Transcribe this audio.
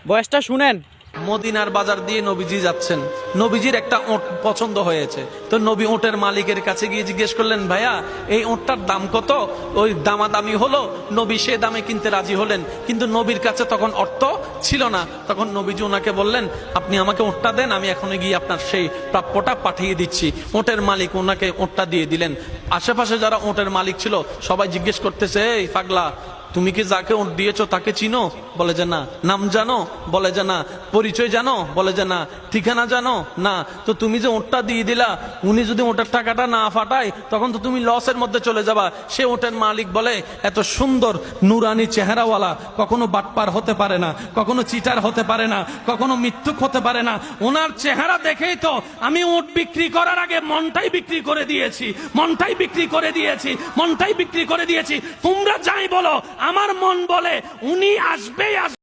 বয়সটা শুনেন। মদিনার বাজার দিয়ে নবীজি যাচ্ছেন, নবীজির একটা ওট পছন্দ হয়েছে। তো নবী ওটের মালিকের কাছে গিয়ে জিজ্ঞেস করলেন, ভাইয়া এই ওটটার দাম কত? ওই দামাদামি হলো, নবী সে দামে কিনতে রাজি হলেন, কিন্তু নবীর কাছে তখন অর্থ ছিল না। তখন নবীজি ওনাকে বললেন, আপনি আমাকে ওটটা দেন, আমি এখনই গিয়ে আপনার সেই প্রাপ্যটা পাঠিয়ে দিচ্ছি। ওটের মালিক ওনাকে ওটটা দিয়ে দিলেন। আশেপাশে যারা ওটের মালিক ছিল সবাই জিজ্ঞেস করতেছে, এই পাগলা, তুমি কি যাকে ওট দিয়েছো তাকে চিনো? বলে যে না। নাম জানো? বলে যে না। পরিচয় জানো? বলে যে না। ঠিকানা জানো? না। তো তুমি যে ওটটা দিয়ে দিলা, উনি যদি ওটার টাকাটা না ফাটায় তখন তো তুমি লসের মধ্যে চলে যাবা। সে ওটের মালিক বলে, এত সুন্দর নুরানি চেহারাওয়ালা কখনো বাটপার হতে পারে না, কখনো চিটার হতে পারে না, কখনো মিথ্যুক হতে পারে না। ওনার চেহারা দেখেই তো আমি ওট বিক্রি করার আগে মনটাই বিক্রি করে দিয়েছি, মনটাই বিক্রি করে দিয়েছি, মনটাই বিক্রি করে দিয়েছি। তোমরা যাই বলো, আমার মন বলে উনি আসবেই আসবে।